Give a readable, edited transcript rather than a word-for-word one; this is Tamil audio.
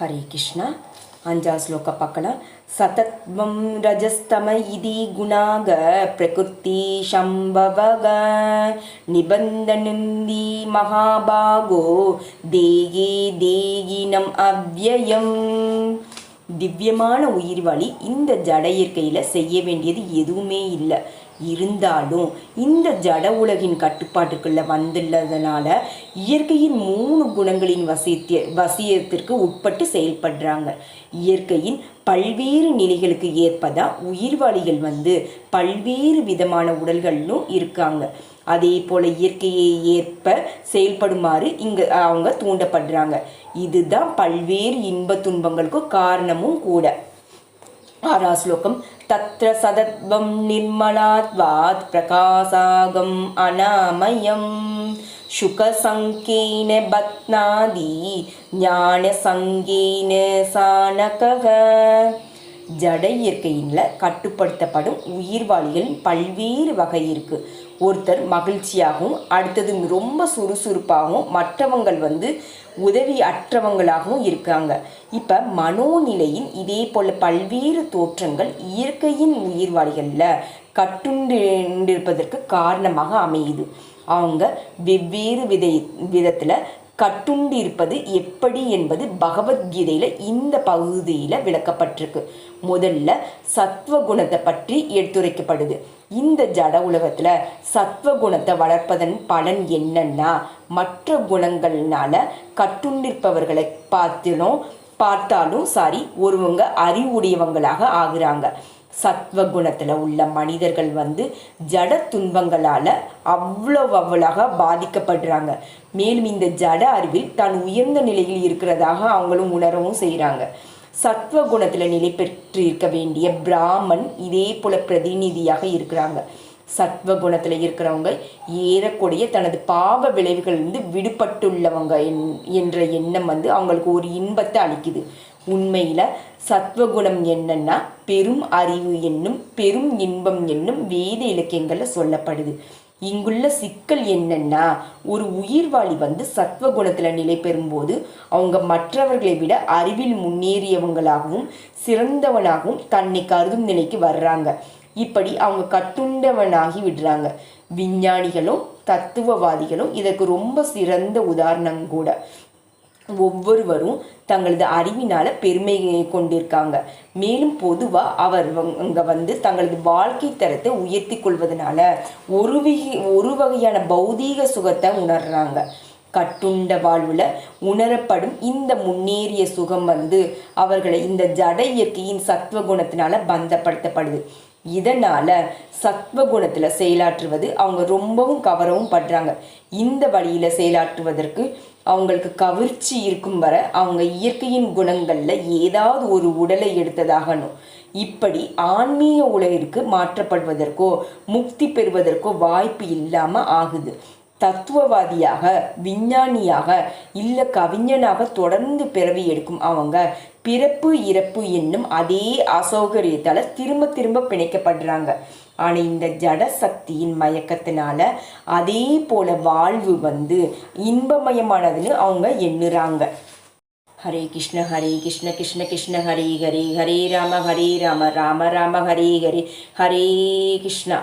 हरे कृष्णा अंजा श्लोक पक्कला सतत्वं रजस्तम इति गुणाग प्रकृति शंभवग निबंधनन्दी महाभागो देये देयिनम अव्ययम திவ்யமான உயிர் வழி இந்த ஜட இயற்கையில் செய்ய வேண்டியது எதுவுமே இல்லை. இருந்தாலும் இந்த ஜட உலகின் கட்டுப்பாட்டுக்குள்ளே வந்துள்ளதுனால இயற்கையின் 3 குணங்களின் வசியத்திற்கு உட்பட்டு செயல்படுறாங்க. இயற்கையின் பல்வேறு நிலைகளுக்கு ஏற்பதான் உயிர்வாளிகள் பல்வேறு விதமான உடல்களும் இருக்காங்க. அதே போல இயற்கையை ஏற்ப செயல்படுமாறு அவங்க தூண்டப்படுறாங்க. இதுதான் பல்வேறு இன்ப துன்பங்களுக்கு காரணமும் கூட. 6ஆம் ஸ்லோகம் தத்ர சதத்வம் நிர்மலாத்வாத் பிரகாசாகம் அநாமயம் சுகசங்கேன பத்னாதி ஞான சங்கேன சானகக. ஜட இயற்கையின்ல கட்டுப்படுத்தப்படும் உயிர்வாளிகளின் பல்வேறு வகை இருக்கு. ஒருத்தர் மகிழ்ச்சியாகவும் அடுத்தது ரொம்ப சுறுசுறுப்பாகவும் மற்றவங்கள் உதவி அற்றவங்களாகவும் இருக்காங்க. இப்போ மனோநிலையின் இதே போல் பல்வேறு தோற்றங்கள் இயற்கையின் உயிர்வாளிகளில் கட்டுண்டிருப்பதற்கு காரணமாக அமையுது. அவங்க வெவ்வேறு விதத்தில் கட்டுண்டு இருப்பது எப்படி என்பது பகவத்கீதையில் இந்த பகுதியில் விளக்கப்பட்டிருக்கு. முதல்ல சத்வகுணத்தை பற்றி எடுத்துரைக்கப்படுது. இந்த ஜட உலகத்தில் சத்வகுணத்தை வளர்ப்பதன் பலன் என்னன்னா, மற்ற குணங்கள்னால கட்டுண்டிருப்பவர்களை பார்த்தாலும் ஒருவங்க அறிவுடையவங்களாக ஆகுறாங்க. சத்வகுணத்தில் உள்ள மனிதர்கள் ஜட துன்பங்களால் அவ்வளவாக பாதிக்கப்படுறாங்க. மேலும் இந்த ஜட அறிவில் தான் உயர்ந்த நிலையில் இருக்கிறதாக அவங்களும் உணரவும் செய்கிறாங்க. சத்வகுணத்தில் நிலை பெற்று இருக்க வேண்டிய பிராமன் இதே போல பிரதிநிதியாக இருக்கிறாங்க. சத்வகுணத்தில் இருக்கிறவங்க ஏறக்கூடிய தனது பாவ விளைவுகளிலிருந்து விடுபட்டுள்ளவங்க என்ற எண்ணம் அவங்களுக்கு ஒரு இன்பத்தை அளிக்குது. உண்மையில் சத்வகுணம் என்னன்னா பெரும் அறிவு என்னும் பெரும் இன்பம் என்னும் வேத இலக்கியங்களில் சொல்லப்படுது. இங்குள்ள சிக்கல் என்னன்னா, ஒரு உயிர்வாளி சத்வகுணத்தில் நிலை பெறும்போது அவங்க மற்றவர்களை விட அறிவில் முன்னேறியவங்களாகவும் சிறந்தவனாகவும் தன்னை கருதும் நிலைக்கு வர்றாங்க. இப்படி அவங்க கட்டுண்டவனாகி விடுறாங்க. விஞ்ஞானிகளும் தத்துவவாதிகளும் இதற்கு ரொம்ப சிறந்த உதாரணம் கூட. ஒவ்வொருவரும் தங்களது அறிவினால பெருமை கொண்டிருக்காங்க. மேலும் பொதுவாக அவங்க தங்களது வாழ்க்கை தரத்தை உயர்த்தி கொள்வதனால ஒரு வகையான பௌதீக சுகத்தை உணர்றாங்க. கட்டுண்ட வாழ்வில் உணரப்படும் இந்த முன்னேறிய சுகம் அவர்களை இந்த ஜட இயற்கையின் சத்வகுணத்தினால பந்தப்படுத்தப்படுது. இதனால சத்வகுணத்தில் செயலாற்றுவது அவங்க ரொம்பவும் கவரவும் படுறாங்க. இந்த வழியில் செயலாற்றுவதற்கு அவங்களுக்கு கவர்ச்சி இருக்கும் வரை அவங்க இயற்கையின் குணங்களில் ஏதாவது ஒரு உடலை எடுத்ததாகணும். இப்படி ஆன்மீக உலகிற்கு மாற்றப்படுவதற்கோ முக்தி பெறுவதற்கோ வாய்ப்பு இல்லாமல் ஆகுது. தத்துவவாதியாக விஞ்ஞானியாக இல்லை கவிஞனாக தொடர்ந்து பிறவி எடுக்கும் அவங்க பிறப்பு இறப்பு என்னும் அதே அசௌகரியத்தால் திரும்ப பிணைக்கப்படுறாங்க. ஆனால் இந்த ஜட சக்தியின் மயக்கத்தினால அதே போல வாழ்வு இன்பமயமானதுன்னு அவங்க எண்ணுறாங்க. ஹரே கிருஷ்ண கிருஷ்ண கிருஷ்ண ஹரே ஹரே ராம ராம ராம ஹரே ஹரே. ஹரே கிருஷ்ணா.